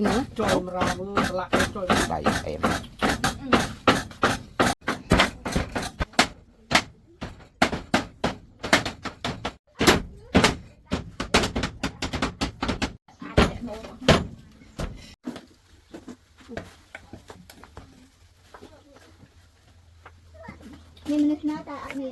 đay nữa trôi ra mưa lại trôi đay em mình nước nó ta ăn đi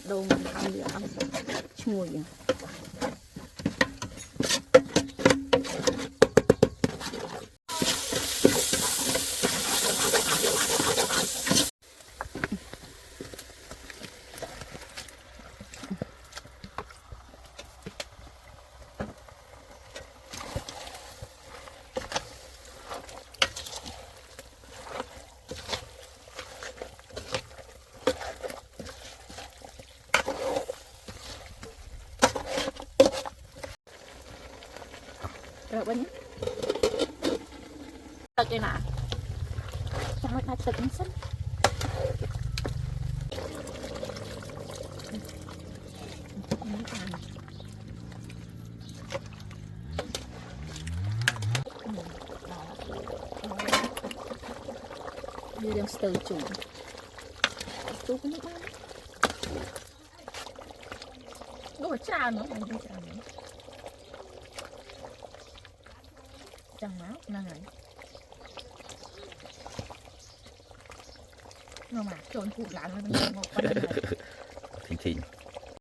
đồ mình ăn được ăn chua vậy rồi bên tật đây nè trong đây là tật xanh như đang từ chủ tôi cũng biết nó trà nữa chẳng máu này nó mà trộn phụ lại nó một con này thình thình